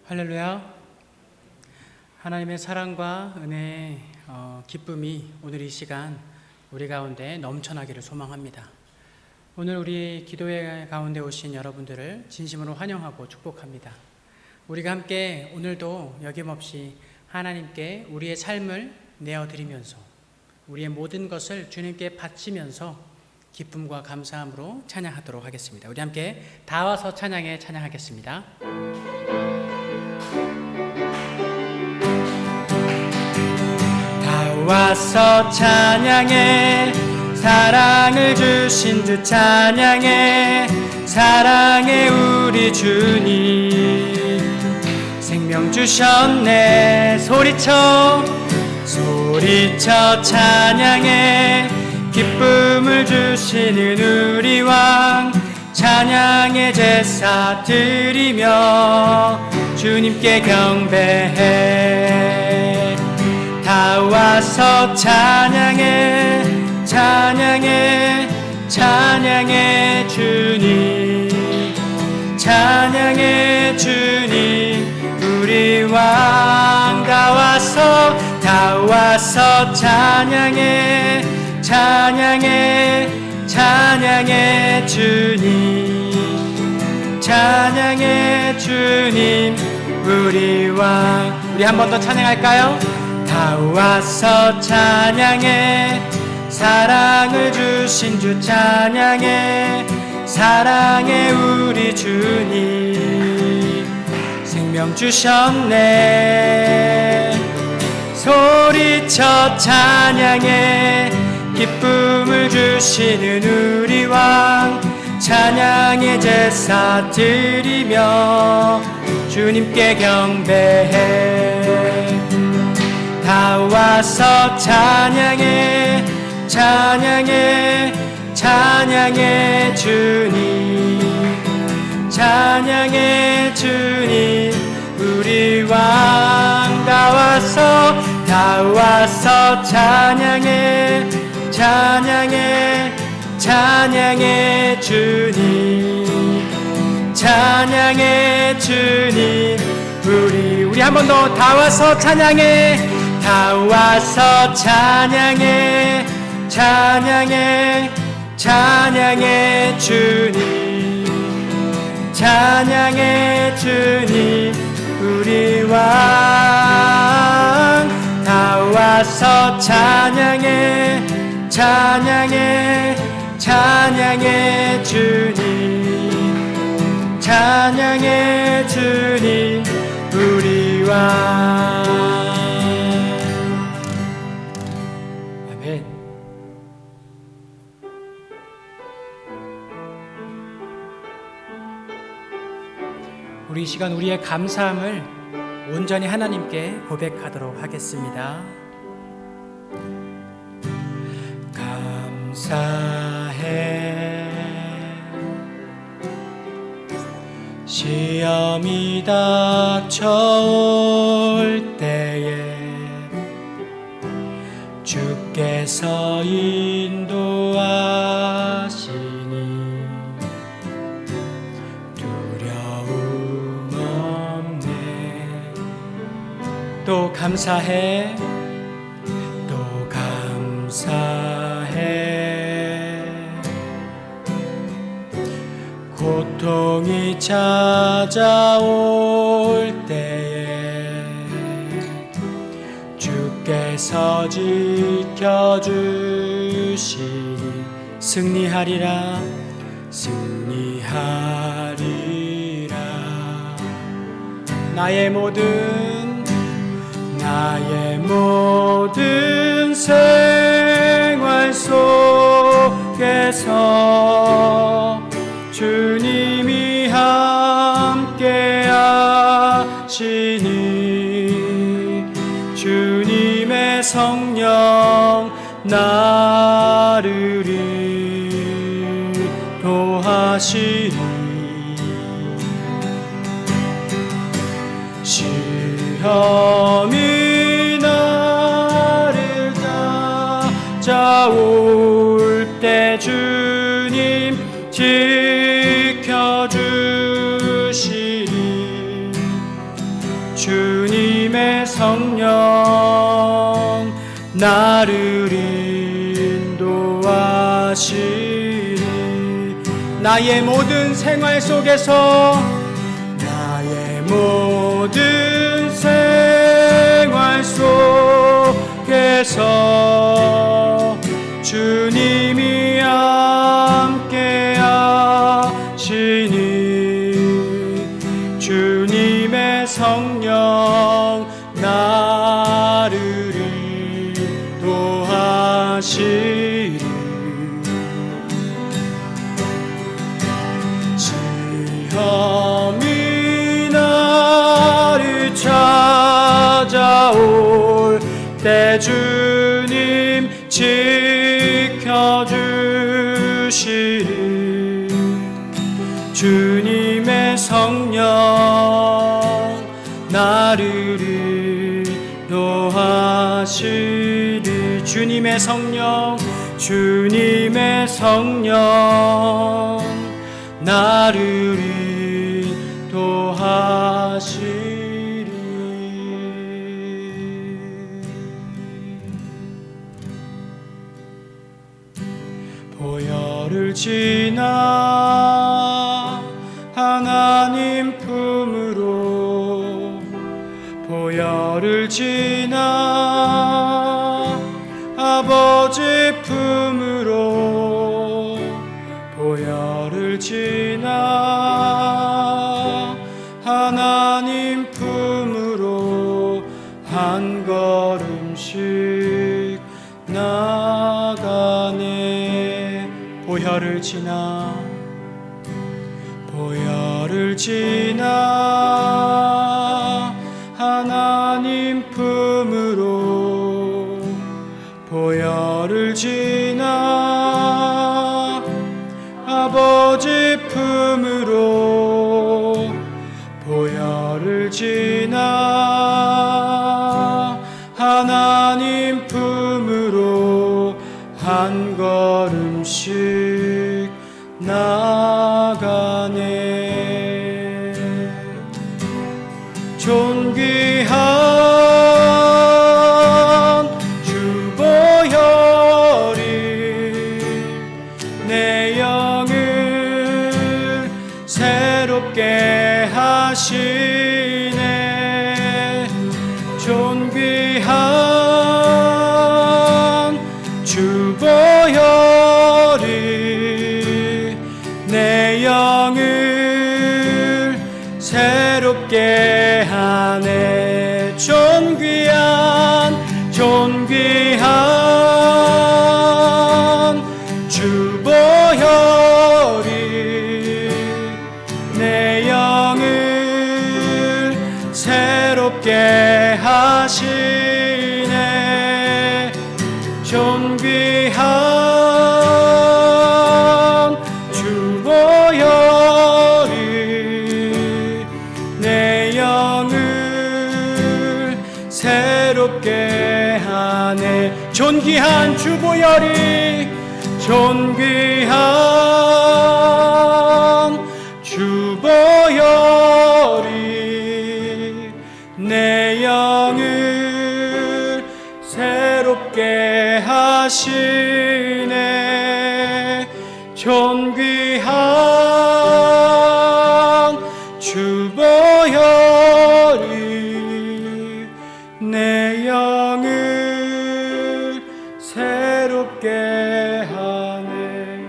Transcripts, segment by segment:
할렐루야. 하나님의 사랑과 은혜, 기쁨이 오늘 이 시간 우리 가운데 넘쳐나기를 소망합니다. 오늘 우리 기도회 가운데 오신 여러분들을 진심으로 환영하고 축복합니다. 우리가 함께 오늘도 여김없이 하나님께 우리의 삶을 내어드리면서 우리의 모든 것을 주님께 바치면서 기쁨과 감사함으로 찬양하도록 하겠습니다. 우리 함께 다 와서 찬양에 찬양하겠습니다. 다 와서 찬양해, 사랑을 주신 주 찬양해, 사랑해 우리 주님. 생명 주셨네. 소리쳐 찬양해, 기쁨을 주시는 우리 왕 찬양의 제사 드리며 주님께 경배해. 다 와서 찬양해, 찬양해, 찬양해 주님, 찬양해 주님 우리 왕. 다 와서 찬양해, 찬양해, 찬양해 주님, 찬양해 주님 우리 왕. 우리 한 번 더 찬양할까요? 다 와서 찬양해, 사랑을 주신 주 찬양해, 사랑해 우리 주님. 생명 주셨네. 소리쳐 찬양해, 기쁨을 주시는 우리 왕 찬양의 제사 드리며 주님께 경배해. 다 와서 찬양해, 찬양해, 찬양해 주님, 찬양해 주님 우리 왕. 다 와서 찬양해, 찬양해, 찬양해 주님, 찬양해 주님 우리 한 번 더 다 와서 찬양해, 다 와서 찬양해, 찬양해, 찬양해 주님, 찬양해 주님 우리 왕. 다 와서 찬양해, 찬양해, 찬양해 주님, 찬양해 주님 우리 왕. 아멘. 우리 이 시간 우리의 감사함을 온전히 하나님께 고백하도록 하겠습니다. 감사해. 시험이 닥쳐올 때에 주께서 인도하시니 또 감사해, 또 감사해. 고통이 찾아올 때에 주께서 지켜주시니 승리하리라, 승리하리라. 나의 모든 생활 속에서 주님이 함께 하시니 주님의 성령 나를 인도하시니 시험이 나를 찾아올 때 주님 지켜주시니 나를 인도하시리. 나의 모든 생활 속에서 나의 모든 생활 속에서 주님이 함께 하시니 주님의 성령 나를 인도하시리. 시험이 나를 찾아올 때 주님 지켜주시리. 주님의 성령 나를 인도하시리. 주님의 성령, 주님의 성령 나를 인도하시리. 보혈을 지나 하나님 품으로, 보혈을 지나 아버지 품으로, 보혈을 지나 하나님 품으로 한 걸음씩 나가네. 보혈을 지나, 보혈을 지나 하나님 품으로, 보혈을 지나 아버지 품으로, 보혈을 지나 하나님 품으로 한 걸음씩 나가네. 존귀한 주 보혈이 내 영을 새롭게 하시네. 존귀한 주 보혈이 내 영을 새롭게 하네. 존귀한, 존귀한 주 보혈이 내 영을 새롭게 하시네. 존귀한 주 보혈이 내 영을 새롭게 하네. 존귀한 주 보혈이, 존귀한 주 보혈이 내 영을 새롭게 하시네. 존귀한 주 보혈이 내 영을 새롭게 하네.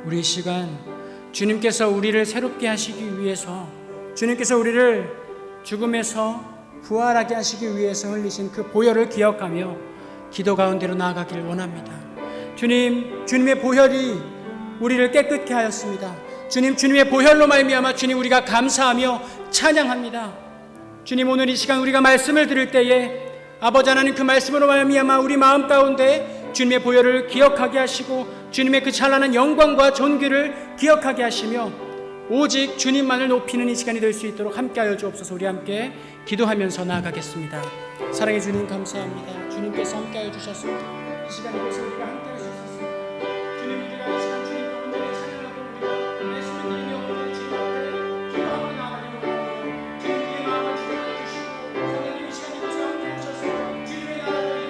우리 이 시간 주님께서 우리를 새롭게 하시기 위해서, 주님께서 우리를 죽음에서 부활하게 하시기 위해서 흘리신 그 보혈을 기억하며 기도 가운데로 나아가길 원합니다. 주님, 주님의 보혈이 우리를 깨끗게 하였습니다. 주님, 주님의 보혈로 말미암아 주님 우리가 감사하며 찬양합니다. 주님, 오늘 이 시간 우리가 말씀을 들을 때에 아버지 하나님, 그 말씀으로 말미암아 우리 마음 가운데 주님의 보혈을 기억하게 하시고 주님의 그 찬란한 영광과 존귀를 기억하게 하시며 오직 주님만을 높이는 이 시간이 될 수 있도록 함께하여 주옵소서. 우리 함께 기도하면서 나아가겠습니다. 사랑해 주님 감사합니다. 주님께서 함께하여 주셔서 이 시간에 대해서 우리가 함께할 수 있었습니다. 주님, 우리가 이 시간 주님과 온전히 찬양하고 우리가 말씀을 들으며 오늘 주님 앞에 기도하고 나아가려고 합니다. 주님, 우리의 마음을 주관해 주시고 성령님 이 시간 이곳에 함께해 주셔서 주님의 나라를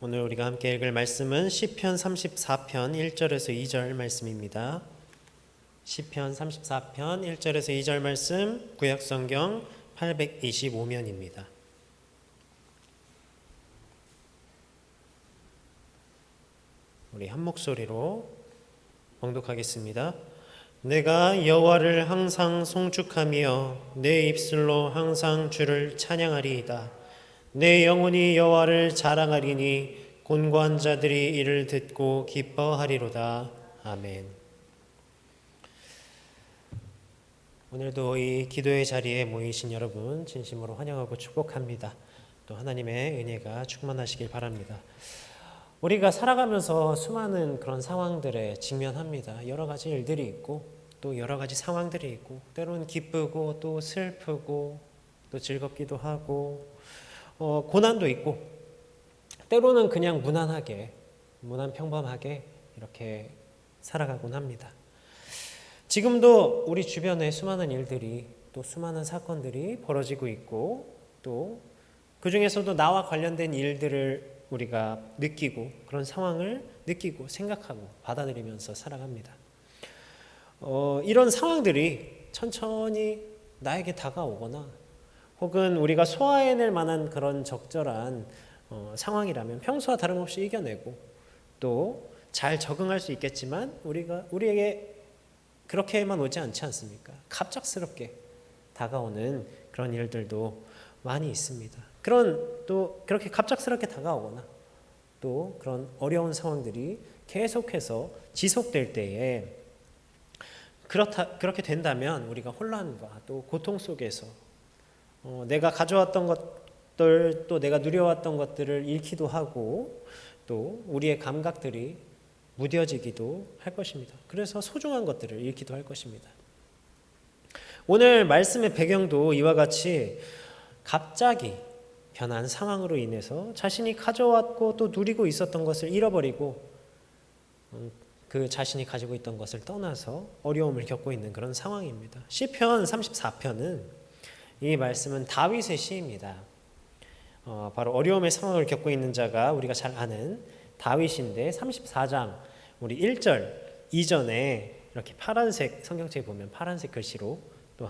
오늘 우리가 함께 읽을 말씀은 시편 34편 1절에서 2절 말씀입니다. 시편 34편 1절에서 2절 말씀, 구약성경 825면입니다. 우리 한 목소리로 봉독하겠습니다. 내가 여호와를 항상 송축하며 내 입술로 항상 주를 찬양하리이다. 내 영혼이 여호와를 자랑하리니 곤고한 자들이 이를 듣고 기뻐하리로다. 아멘. 오늘도 이 기도의 자리에 모이신 여러분 진심으로 환영하고 축복합니다. 또 하나님의 은혜가 충만하시길 바랍니다. 우리가 살아가면서 수많은 그런 상황들에 직면합니다. 여러 가지 일들이 있고 또 여러 가지 상황들이 있고 때로는 기쁘고 또 슬프고 또 즐겁기도 하고 고난도 있고 때로는 그냥 무난 평범하게 이렇게 살아가곤 합니다. 지금도 우리 주변에 수많은 일들이 또 수많은 사건들이 벌어지고 있고 또 그 중에서도 나와 관련된 일들을 우리가 느끼고 그런 상황을 느끼고 생각하고 받아들이면서 살아갑니다. 이런 상황들이 천천히 나에게 다가오거나 혹은 우리가 소화해낼 만한 그런 적절한 상황이라면 평소와 다름없이 이겨내고 또 잘 적응할 수 있겠지만 우리에게 그렇게만 오지 않지 않습니까? 갑작스럽게 다가오는 그런 일들도 많이 있습니다. 또 그렇게 갑작스럽게 다가오거나 또 그런 어려운 상황들이 계속해서 지속될 때에 그렇게 된다면 우리가 혼란과 또 고통 속에서 내가 가져왔던 것들 또 내가 누려왔던 것들을 잃기도 하고 또 우리의 감각들이 무뎌지기도 할 것입니다. 그래서 소중한 것들을 잃기도 할 것입니다. 오늘 말씀의 배경도 이와 같이 갑자기 변한 상황으로 인해서 자신이 가져왔고 또 누리고 있었던 것을 잃어버리고 그 자신이 가지고 있던 것을 떠나서 어려움을 겪고 있는 그런 상황입니다. 시편 34편은 이 말씀은 다윗의 시입니다. 바로 어려움의 상황을 겪고 있는 자가 우리가 잘 아는 다윗인데 34장 우리 1절 이전에 이렇게 파란색 성경책에 보면 파란색 글씨로 또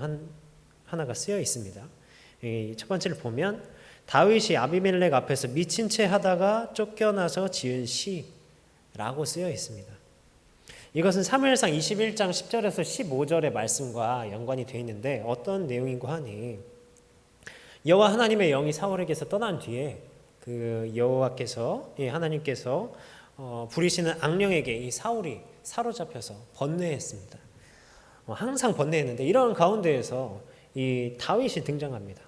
하나가 쓰여 있습니다. 첫 번째를 보면 다윗이 아비멜렉 앞에서 미친 채 하다가 쫓겨나서 지은 시라고 쓰여 있습니다. 이것은 사무엘상 21장 10절에서 15절의 말씀과 연관이 되어 있는데 어떤 내용인고 하니 여호와 하나님의 영이 사울에게서 떠난 뒤에 그 여호와께서 하나님께서 부리시는 악령에게 이 사울이 사로잡혀서 번뇌했습니다. 항상 번뇌했는데 이런 가운데에서 이 다윗이 등장합니다.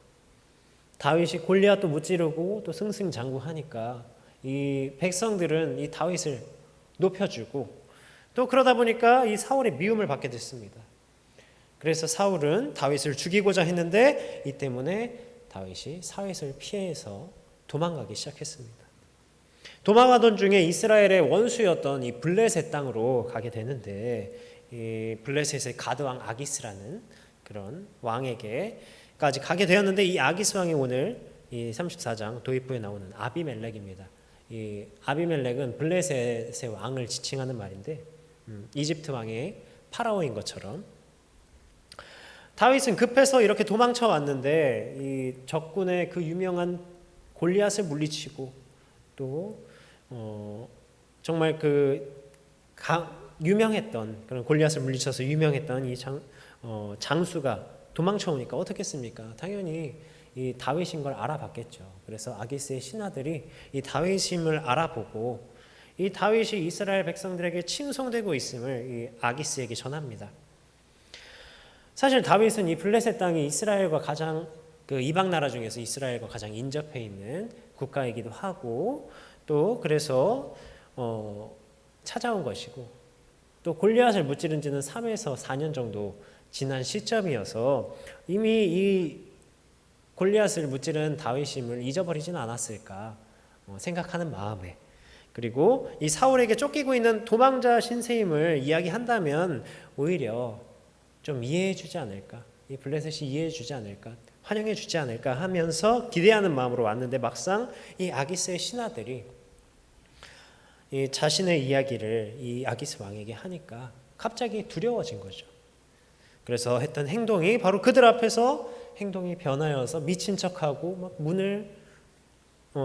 다윗이 골리앗도 무찌르고 또 승승장구하니까 이 백성들은 이 다윗을 높여주고 또 그러다 보니까 이 사울의 미움을 받게 됐습니다. 그래서 사울은 다윗을 죽이고자 했는데 이 때문에 다윗이 사윗을 피해서 도망가기 시작했습니다. 도망가던 중에 이스라엘의 원수였던 이 블레셋 땅으로 가게 되는데 이 블레셋의 가드왕 아기스라는 그런 왕에게까지 가게 되었는데 이 아기스 왕이 오늘 이 34장 도입부에 나오는 아비멜렉입니다. 이 아비멜렉은 블레셋의 왕을 지칭하는 말인데 이집트 왕의 파라오인 것처럼 다윗은 급해서 이렇게 도망쳐 왔는데 이 적군의 그 유명한 골리앗을 물리치고 또 정말 유명했던 그런 골리앗을 물리쳐서 유명했던 이 장수가 도망쳐 오니까 어떻겠습니까? 당연히 이 다윗인 걸 알아봤겠죠. 그래서 아기스의 신하들이 이 다윗임을 알아보고 이 다윗이 이스라엘 백성들에게 칭송되고 있음을 이 아기스에게 전합니다. 사실 다윗은 이 블레셋 땅이 이스라엘과 가장 이방 나라 중에서 이스라엘과 가장 인접해 있는 국가이기도 하고 또 그래서 찾아온 것이고 또 골리앗을 무찌른 지는 3에서 4년 정도 지난 시점이어서 이미 이 골리앗을 무찌른 다윗임을 잊어버리지는 않았을까 생각하는 마음에 그리고 이 사울에게 쫓기고 있는 도망자 신세임을 이야기한다면 오히려 좀 이해해 주지 않을까 이 블레셋이 이해해 주지 않을까 환영해 주지 않을까 하면서 기대하는 마음으로 왔는데 막상 이 아기스의 신하들이 이 자신의 이야기를 이 아기스 왕에게 하니까 갑자기 두려워진 거죠. 그래서 했던 행동이 바로 그들 앞에서 행동이 변하여서 미친 척하고 막 문을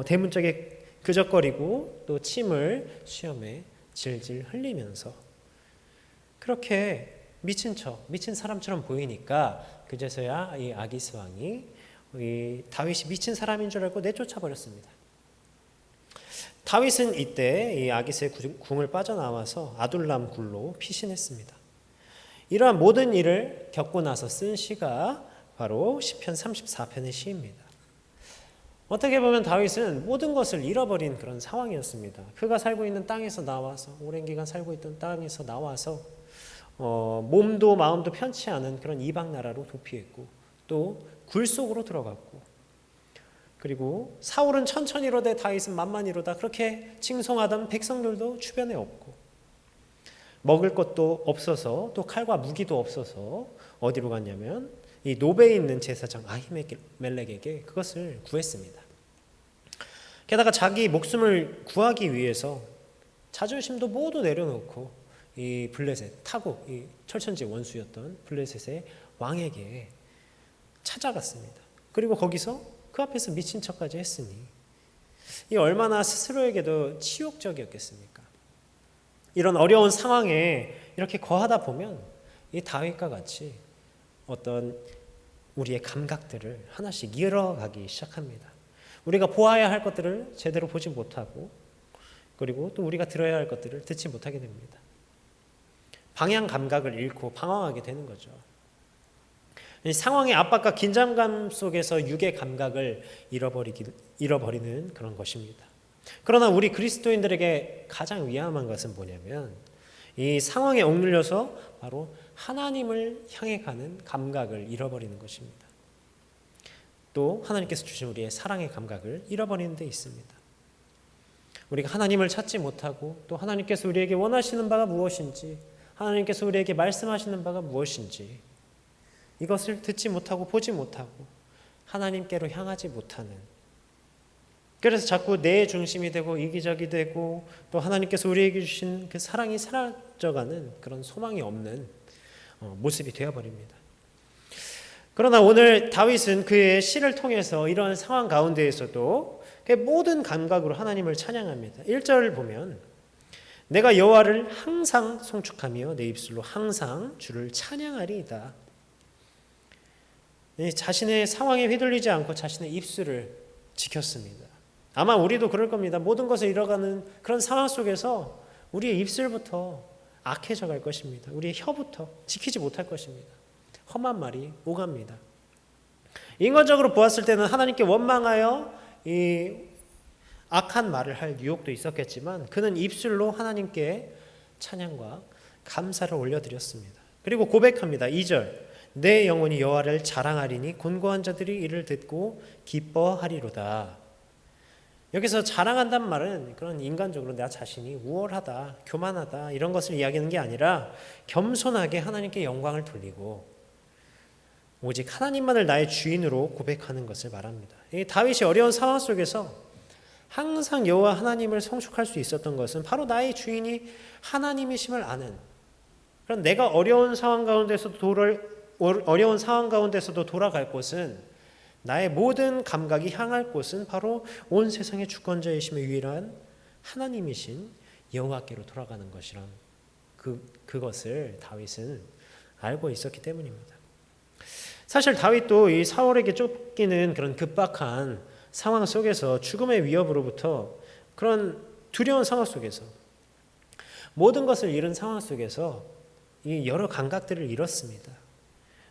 대문 쪽에 그적거리고 또 침을 수염에 질질 흘리면서 그렇게 미친 사람처럼 보이니까 그제서야 이 아기스 왕이 이 다윗이 미친 사람인 줄 알고 내쫓아 버렸습니다. 다윗은 이때 이 아기스의 궁을 빠져나와서 아둘람 굴로 피신했습니다. 이러한 모든 일을 겪고 나서 쓴 시가 바로 시편 34편의 시입니다. 어떻게 보면 다윗은 모든 것을 잃어버린 그런 상황이었습니다. 그가 살고 있는 땅에서 나와서 오랜 기간 살고 있던 땅에서 나와서 몸도 마음도 편치 않은 그런 이방 나라로 도피했고 또 굴 속으로 들어갔고 그리고 사울은 천천히 이로되 다윗은 만만히 이로다 그렇게 칭송하던 백성들도 주변에 없고 먹을 것도 없어서 또 칼과 무기도 없어서 어디로 갔냐면 이 노베에 있는 제사장 아히멜렉에게 그것을 구했습니다. 게다가 자기 목숨을 구하기 위해서 자존심도 모두 내려놓고 이 블레셋 타국 이 철천지 원수였던 블레셋의 왕에게 찾아갔습니다. 그리고 거기서 그 앞에서 미친 척까지 했으니 이 얼마나 스스로에게도 치욕적이었겠습니까? 이런 어려운 상황에 이렇게 거하다 보면 이 다윗과 같이 어떤 우리의 감각들을 하나씩 잃어가기 시작합니다. 우리가 보아야 할 것들을 제대로 보지 못하고 그리고 또 우리가 들어야 할 것들을 듣지 못하게 됩니다. 방향 감각을 잃고 방황하게 되는 거죠. 이 상황의 압박과 긴장감 속에서 육의 감각을 잃어버리는 그런 것입니다. 그러나 우리 그리스도인들에게 가장 위험한 것은 뭐냐면 이 상황에 억눌려서 바로 하나님을 향해 가는 감각을 잃어버리는 것입니다. 또 하나님께서 주신 우리의 사랑의 감각을 잃어버리는 데 있습니다. 우리가 하나님을 찾지 못하고 또 하나님께서 우리에게 원하시는 바가 무엇인지 하나님께서 우리에게 말씀하시는 바가 무엇인지 이것을 듣지 못하고 보지 못하고 하나님께로 향하지 못하는 그래서 자꾸 내 중심이 되고 이기적이 되고 또 하나님께서 우리에게 주신 그 사랑이 사라져가는 그런 소망이 없는 모습이 되어버립니다. 그러나 오늘 다윗은 그의 시를 통해서 이런 상황 가운데에서도 모든 감각으로 하나님을 찬양합니다. 1절을 보면 내가 여호와를 항상 송축하며 내 입술로 항상 주를 찬양하리이다. 자신의 상황에 휘둘리지 않고 자신의 입술을 지켰습니다. 아마 우리도 그럴 겁니다. 모든 것을 잃어가는 그런 상황 속에서 우리의 입술부터 악해져 갈 것입니다. 우리의 혀부터 지키지 못할 것입니다. 험한 말이 오갑니다. 인간적으로 보았을 때는 하나님께 원망하여 이 악한 말을 할 유혹도 있었겠지만 그는 입술로 하나님께 찬양과 감사를 올려드렸습니다. 그리고 고백합니다. 2절 내 영혼이 여호와를 자랑하리니 곤고한 자들이 이를 듣고 기뻐하리로다. 여기서 자랑한다는 말은 그런 인간적으로 나 자신이 우월하다, 교만하다 이런 것을 이야기하는 게 아니라 겸손하게 하나님께 영광을 돌리고 오직 하나님만을 나의 주인으로 고백하는 것을 말합니다. 이 다윗이 어려운 상황 속에서 항상 여호와 하나님을 성축할 수 있었던 것은 바로 나의 주인이 하나님이심을 아는 그런 내가 어려운 상황 가운데서도 돌아갈 곳은 나의 모든 감각이 향할 곳은 바로 온 세상의 주권자이시며 유일한 하나님이신 여호와께로 돌아가는 것이란 그것을 다윗은 알고 있었기 때문입니다. 사실 다윗도 이 사울에게 쫓기는 그런 급박한 상황 속에서 죽음의 위협으로부터 그런 두려운 상황 속에서 모든 것을 잃은 상황 속에서 이 여러 감각들을 잃었습니다.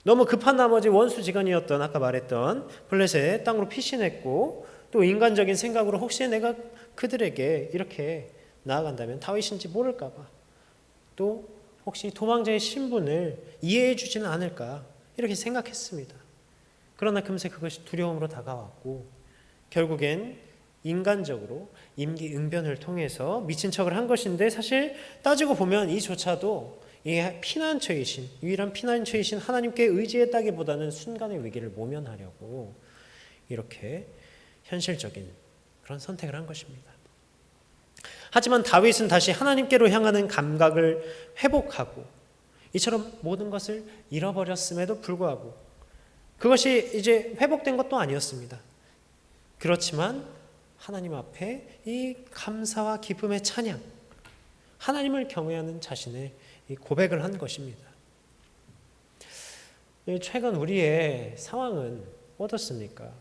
너무 급한 나머지 원수지간이었던 아까 말했던 블레셋 땅으로 피신했고 또 인간적인 생각으로 혹시 내가 그들에게 이렇게 나아간다면 다윗인지 모를까 봐 또 혹시 도망자의 신분을 이해해 주지는 않을까 이렇게 생각했습니다. 그러나 금세 그것이 두려움으로 다가왔고 결국엔 인간적으로 임기응변을 통해서 미친 척을 한 것인데 사실 따지고 보면 이조차도 이 피난처이신 유일한 피난처이신 하나님께 의지했다기보다는 순간의 위기를 모면하려고 이렇게 현실적인 그런 선택을 한 것입니다. 하지만 다윗은 다시 하나님께로 향하는 감각을 회복하고 이처럼 모든 것을 잃어버렸음에도 불구하고 그것이 이제 회복된 것도 아니었습니다. 그렇지만 하나님 앞에 이 감사와 기쁨의 찬양, 하나님을 경외하는 자신의 이 고백을 한 것입니다. 최근 우리의 상황은 어떻습니까?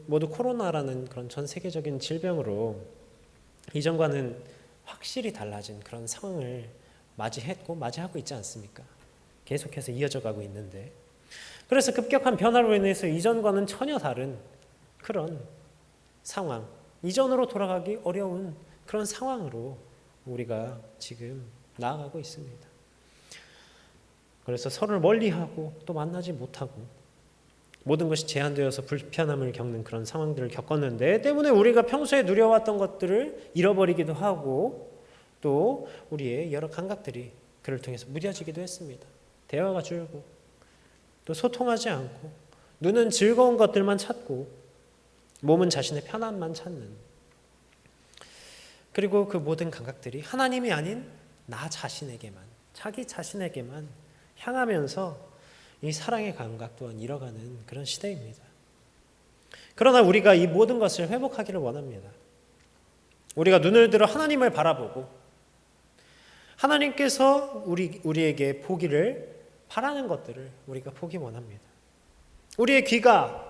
모두 코로나라는 그런 전 세계적인 질병으로 이전과는 확실히 달라진 그런 상황을 맞이했고 맞이하고 있지 않습니까? 계속해서 이어져 가고 있는데, 그래서 급격한 변화로 인해서 이전과는 전혀 다른 그런 상황, 이전으로 돌아가기 어려운 그런 상황으로 우리가 지금 나아가고 있습니다. 그래서 서로를 멀리하고 또 만나지 못하고 모든 것이 제한되어서 불편함을 겪는 그런 상황들을 겪었는데, 때문에 우리가 평소에 누려왔던 것들을 잃어버리기도 하고 또 우리의 여러 감각들이 그를 통해서 무뎌지기도 했습니다. 대화가 줄고 또 소통하지 않고 눈은 즐거운 것들만 찾고 몸은 자신의 편안만 찾는, 그리고 그 모든 감각들이 하나님이 아닌 나 자신에게만, 자기 자신에게만 향하면서 이 사랑의 감각 또한 잃어가는 그런 시대입니다. 그러나 우리가 이 모든 것을 회복하기를 원합니다. 우리가 눈을 들어 하나님을 바라보고 하나님께서 우리에게 보기를 바라는 것들을 우리가 보기 원합니다. 우리의 귀가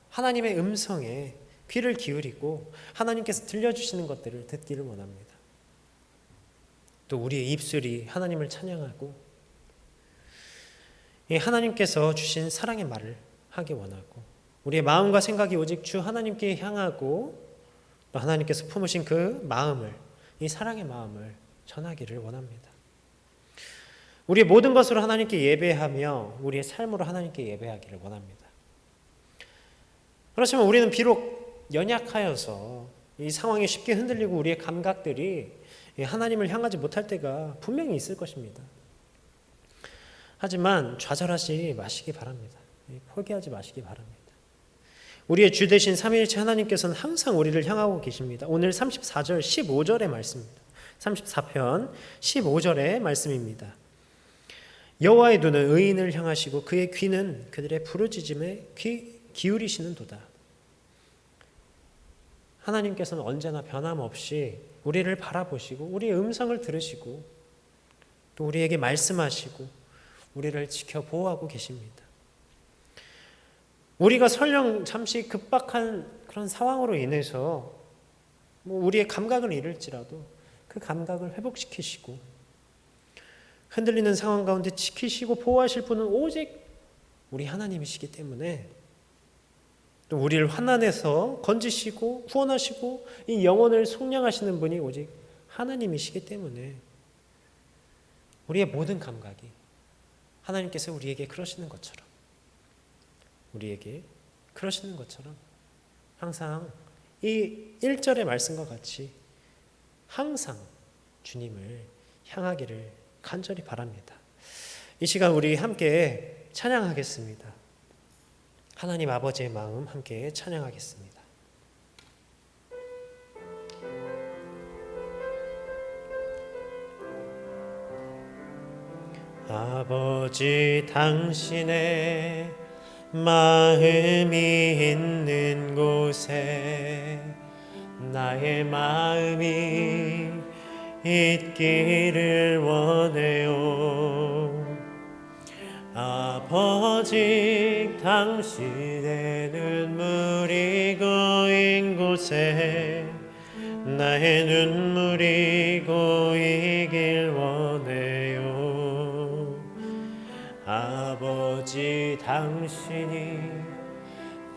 하나님의 음성에 귀를 기울이고 하나님께서 들려주시는 것들을 듣기를 원합니다. 또 우리의 입술이 하나님을 찬양하고 하나님께서 주신 사랑의 말을 하기 원하고, 우리의 마음과 생각이 오직 주 하나님께 향하고 또 하나님께서 품으신 그 마음을, 이 사랑의 마음을 전하기를 원합니다. 우리의 모든 것으로 하나님께 예배하며 우리의 삶으로 하나님께 예배하기를 원합니다. 그렇지만 우리는 비록 연약하여서 이 상황이 쉽게 흔들리고 우리의 감각들이 하나님을 향하지 못할 때가 분명히 있을 것입니다. 하지만 좌절하지 마시기 바랍니다. 포기하지 마시기 바랍니다. 우리의 주 되신 삼위일체 하나님께서는 항상 우리를 향하고 계십니다. 오늘 34절 15절의 말씀입니다. 34편 15절의 말씀입니다. 여호와의 눈은 의인을 향하시고 그의 귀는 그들의 부르짖음에 귀 기울이시는 도다. 하나님께서는 언제나 변함없이 우리를 바라보시고 우리의 음성을 들으시고 또 우리에게 말씀하시고 우리를 지켜 보호하고 계십니다. 우리가 설령 잠시 급박한 그런 상황으로 인해서 우리의 감각을 잃을지라도 그 감각을 회복시키시고 흔들리는 상황 가운데 지키시고 보호하실 분은 오직 우리 하나님이시기 때문에, 또 우리를 환난에서 건지시고 구원하시고 이 영혼을 속량하시는 분이 오직 하나님이시기 때문에 우리의 모든 감각이 하나님께서 우리에게 그러시는 것처럼, 우리에게 그러시는 것처럼 항상 이 1절의 말씀과 같이 항상 주님을 향하기를 간절히 바랍니다. 이 시간 우리 함께 찬양하겠습니다. 하나님 아버지의 마음 함께 찬양하겠습니다. 아버지, 당신의 마음이 있는 곳에 나의 마음이 있기를 원해요. 아버지, 당신의 눈물이 고인 곳에 나의 눈물이 고이길 원해요. 아버지, 당신이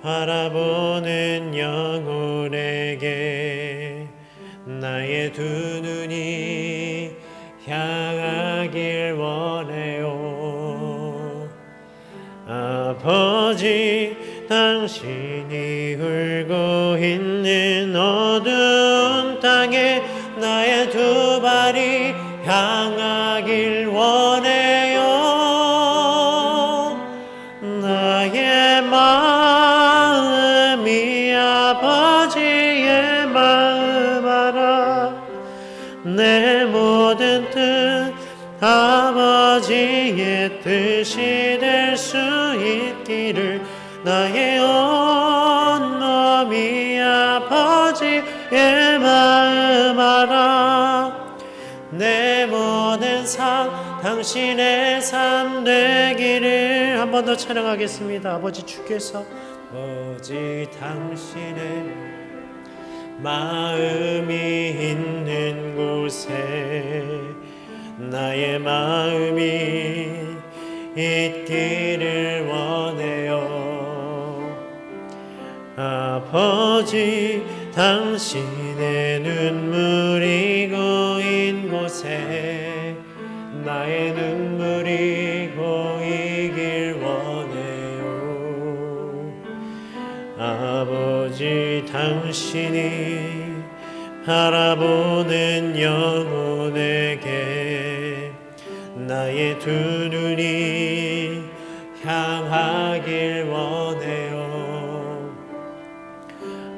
바라보는 영혼에게 나의 두 눈이 향하길 원해요. 아버지, 당신이 울고 있는 어두운 땅에 나의 두 발이 향하길 원해요. 나의 마음이 아버지의 마음 알아 내 모든 뜻 아버지의 뜻이 될 수 있기를 나의 온몸이 아버지의 마음 알아 내 모든 삶 당신의 삶 되기를 한 번 더 찬양하겠습니다. 아버지 주께서 아버지 당신의 마음이 있는 곳에 나의 마음이 있기를 원해요. 아버지 당신의 눈물이 고인 곳에 나의 눈물이 고이길 원해요. 아버지 당신이 바라보는 영혼에게 나의 두 눈이 향하길 원해요.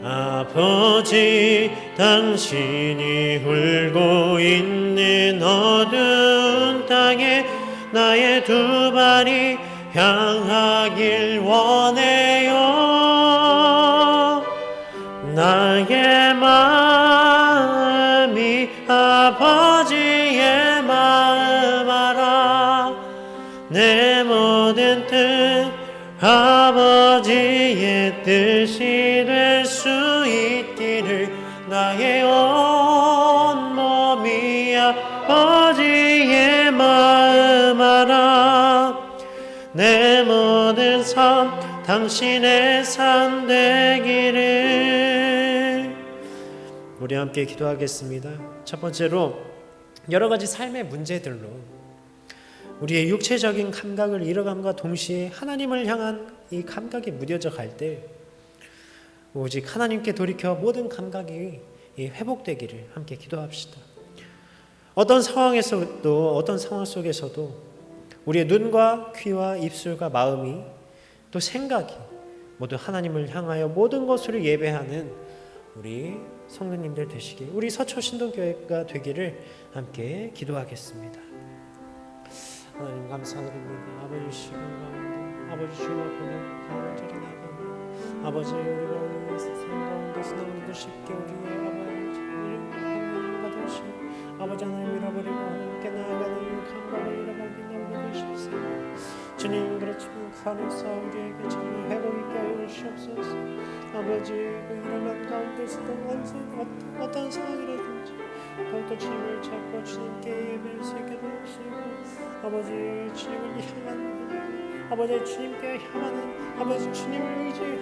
아버지 당신이 울고 있는 어두운 땅에 나의 두 발이 향하길 원해요. 나의 마음이 아버지의 마음 알아 내 모든 뜻 아버지의 뜻이 될 수 있기를 나의 온몸이 아버지의 마음 알아 내 모든 삶 당신의 삶 되기를. 우리 함께 기도하겠습니다. 첫 번째로 여러 가지 삶의 문제들로 우리의 육체적인 감각을 잃어감과 동시에 하나님을 향한 이 감각이 무뎌져 갈 때 오직 하나님께 돌이켜 모든 감각이 회복되기를 함께 기도합시다. 어떤 상황에서도 어떤 상황 속에서도 우리의 눈과 귀와 입술과 마음이 또 생각이 모두 하나님을 향하여 모든 것을 예배하는 우리 성도님들 되시길 우리 서초신동교회가 되기를 함께 기도하겠습니다. 하나님 감사드립니다. 아버지 시간 가운데 아버지 주님 앞에 간절히 나가며 아버지 우리가 우리의 세상 가운데서 너무도 쉽게 우리의 아버지 받으시고 아버지 하나님 잃어버리고 하나님께 나아가는 감각을 잃어버리기 너무도 쉽습니다. 주님 그렇지만 그 안에서 우리에게 주님 회복 있게 하여 주시옵소서. 아버지 그 일어난 가운데서도 어떤 상황이라든지 더욱더 주님을 찾고 주님께 예배할 수 있게 도와주시고 아버지 주님을 향한 아버지 주님께 향하는 아버지 주님을 의지하는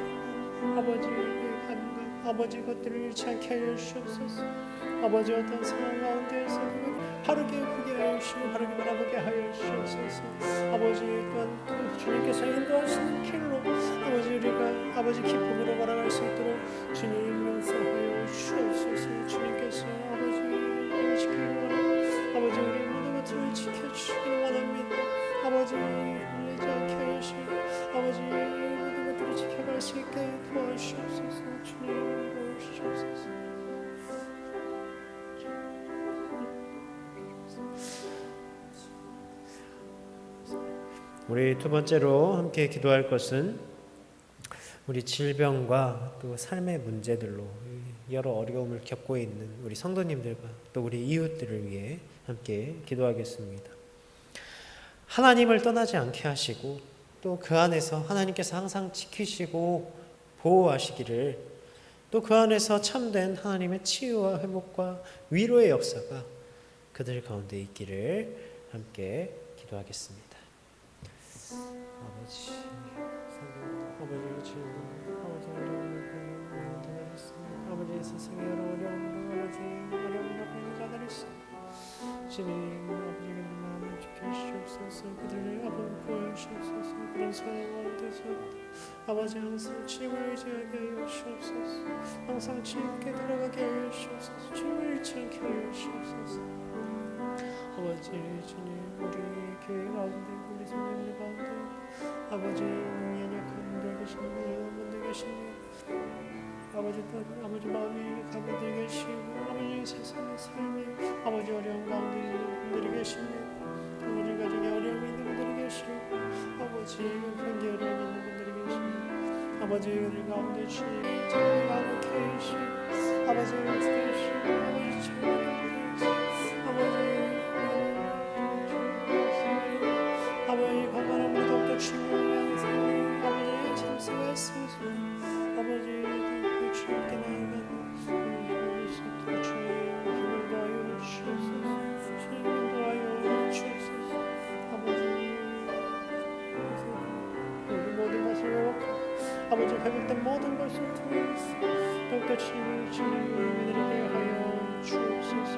아버지 그 감각 아버지 것들을 잃지 않게 하여 주시옵소서. 아버지 어떤 상황 가운데에서 바르게 보게 하여 주시고 바르게 바라보게 하여 주시옵소서. 아버지 또한 또 주님께서 인도하시는 길로 아버지 우리가 아버지 기쁨으로 걸어갈 수 있도록 주님 용서하여 주시옵소서. 주님께서 아버지를 지키기 원하고 아버지 우리 모든 것들을 지켜주시기 원합니다. 아버지 흘리지 않게 하여 주시고 아버지 모든 것들을 지켜갈 수 있게 도와주시옵소서. 주님 도와주시옵소서. 우리 두 번째로 함께 기도할 것은 우리 질병과 또 삶의 문제들로 여러 어려움을 겪고 있는 우리 성도님들과 또 우리 이웃들을 위해 함께 기도하겠습니다. 하나님을 떠나지 않게 하시고 또 그 안에서 하나님께서 항상 지키시고 보호하시기를 또 그 안에서 참된 하나님의 치유와 회복과 위로의 역사가 그들 가운데 있기를 함께 기도하겠습니다. 아버지, 아버지 주님, 아버지 어려움을 보내주셨습니다. 아버지 세상에 여러 어려움을 겪는 자들이 있습니다. 주님, 아버지의 마음을 지켜주시옵소서. 그들을 아버지 보여주시옵소서. 그런 상황 가운데서 아버지 항상 주님을 의지하게 하여 주시옵소서. 항상 주님께 돌아가게 하여 주시옵소서. 주님을 잃지 않게 하여 주시옵소서. 아버지 주님, 우리 교회 가운데 우리 성도들 가운데 아버지 연약한 분들 계십니다. 분들 계십니다. 아버지 마음이 가분들이 계시고 아버지 세상의 삶이 아버지 어려운 가운데 있는 분들이 계십니다. 아버지 가정에 어려움이 있는 분들이 계시고 아버지 경기 어려움이 있는 분들이 계십니다. 아버지 우리 가운데 주님 자유하고 계시고 아버지 계시고 아버지 자유하고 아버지 건강한 무덤도 주님을 향해서 아버지의 참수가 있으소서. 아버지 주님께 나아가는 우리 있도록 주님 힘을 더하여 주옵소서. 주님 더하여 주옵소서. 아버지 우리 모든 것을 회복하고 아버지 회복된 모든 것을 통해서 더욱더 주님을 예배드리게 하여 주옵소서.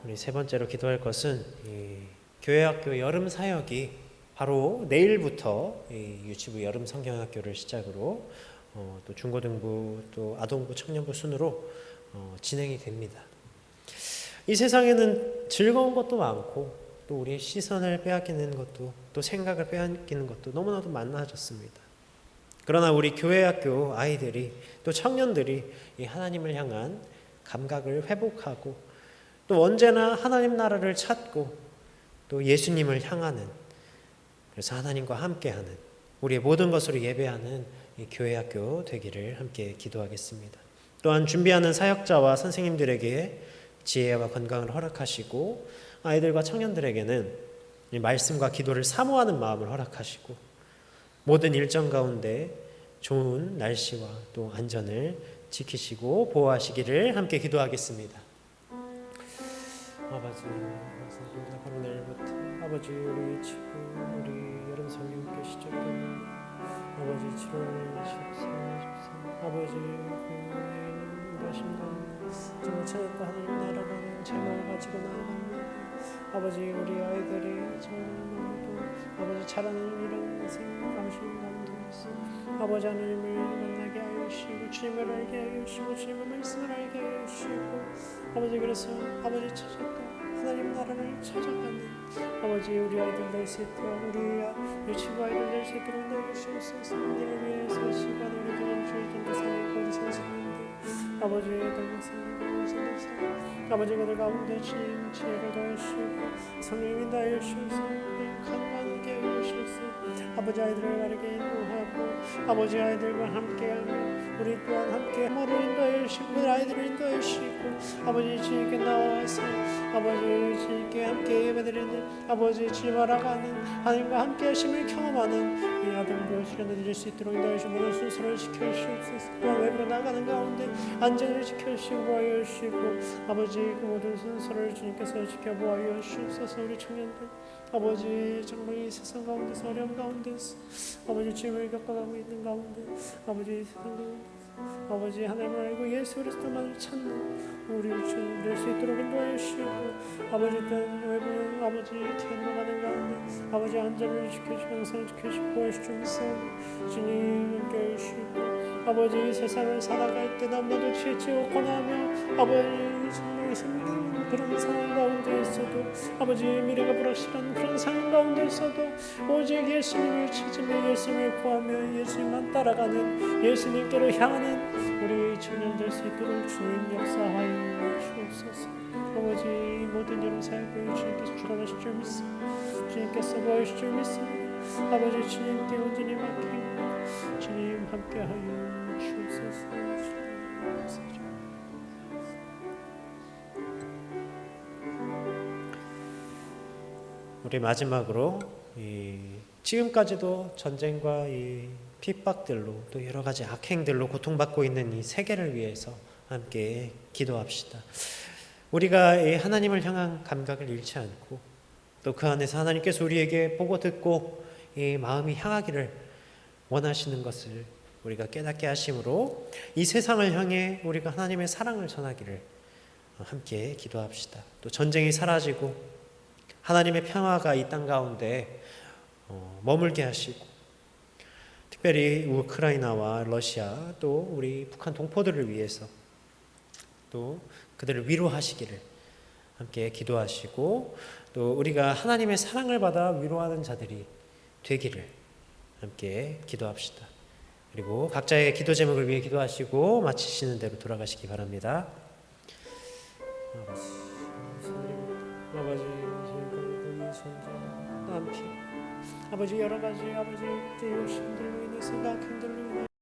우리 세 번째로 기도할 것은 교회학교 여름 사역이 바로 내일부터 유치부 여름 성경학교를 시작으로 또 중고등부 또 아동부 청년부 순으로 진행이 됩니다. 이 세상에는 즐거운 것도 많고 또 우리의 시선을 빼앗기는 것도 또 생각을 빼앗기는 것도 너무나도 많아졌습니다. 그러나 우리 교회학교 아이들이 또 청년들이 이 하나님을 향한 감각을 회복하고 또 언제나 하나님 나라를 찾고 또 예수님을 향하는, 그래서 하나님과 함께하는 우리의 모든 것으로 예배하는 이 교회학교 되기를 함께 기도하겠습니다. 또한 준비하는 사역자와 선생님들에게 지혜와 건강을 허락하시고 아이들과 청년들에게는 이 말씀과 기도를 사모하는 마음을 허락하시고 모든 일정 가운데 좋은 날씨와 또 안전을 지키시고 보호하시기를 함께 기도하겠습니다. 아버지, 바로 내일부터 아버지 우리 지금 우리 여름 성경학교 시작됩니다. 아버지 7월 14일 아버지 인도하신 가운데 정말 찾았다 하나님 나라라는 제목을 가지고 나아갑니다. 아버지 우리 아이들이 정말 아버지 자라는 이런 인생 감수인 가운데 있어 아버지 하나님을 만나게 하여 주시고 주님을 알게 하여 주시고 주님의 말씀을 알게 하여 주시고 아버지 그래서 아버지 찾았다 하나님 나라를 찾아가는 아버지 우리 아이들 될 수 있도록 우리 친구 아이들 될 수 있도록 도와주시옵소서. 하나님을 위해서 시간을 내주는 주의 전도사님 모두 선생님들 아버지의 동생들 선생님들 아버지 그들 가운데 주님 지혜를 더하시고 성령님 인도하여 주시옵소서. 강건하게 하여 주시옵소서. 아버지 아이들을 바르게 인도하고 아버지 아이들과 함께하며 우리 또한 함께 모두 인도하여 주시고 아이들을 인도하여 주시고 아버지 주님께 나와서 아버지 주님께 함께 예배드리는 아버지 주님 알아가는 하나님과 함께 하심을 경험하는 이 아동부 수련을 드릴 수 있도록 인도하여 주시고 모든 순서를 지켜주시옵소서. 또한 외부로 나가는 가운데 안전을 지켜주시고 보호하여 주시고 아버지 그 모든 순서를 주님께서 지켜보아여 주시옵소서. 우리 청년들 아버지 정말 이 세상 가운데서 어려움 가운데서 아버지 주님을 겪어가고 있는 가운데 아버지 세상 가운데 아버지 하나님을 알고 예수 그리스도만을 찾는 우리 주 될 수 있도록 인도하여 주시고 아버지 또한 외부는 아버지 태어나가는 가운데 아버지 안전을 지켜주시고 항상 지켜주시고 보호해주시면서 주님 함께해 주시고 아버지 세상을 살아갈 때 너무나도 지치고 고난하며 아버지 정말 힘든 그런 상황 가운데 있어도 아버지 미래가 불확실한 그런 상황 가운데 있어도 오직 예수님을 찾으며 예수님을 구하며 예수님만 따라가는 예수님께로 향하는 우리 청년 될 수 있도록 주님 역사하여 주옵소서. 아버지 모든 여름 사역을 주님께서 주관하실 줄 믿습니다. 주님께서 보여주실 줄 믿습니다. 아버지 주님께 온전히 맡기고 주님 함께하여 주옵소서. 주님 우리 마지막으로 지금까지도 전쟁과 이 핍박들로 또 여러 가지 악행들로 고통받고 있는 이 세계를 위해서 함께 기도합시다. 우리가 하나님을 향한 감각을 잃지 않고 또 그 안에서 하나님께서 우리에게 보고 듣고 이 마음이 향하기를 원하시는 것을 우리가 깨닫게 하심으로 이 세상을 향해 우리가 하나님의 사랑을 전하기를 함께 기도합시다. 또 전쟁이 사라지고 하나님의 평화가 이 땅 가운데 머물게 하시고 특별히 우크라이나와 러시아 또 우리 북한 동포들을 위해서 또 그들을 위로하시기를 함께 기도하시고 또 우리가 하나님의 사랑을 받아 위로하는 자들이 되기를 함께 기도합시다. 그리고 각자의 기도 제목을 위해 기도하시고 마치시는 대로 돌아가시기 바랍니다. 아버지, 남편, 아버지 여러 가지 아버지 욕심들로 인해 생각 흔들로 인해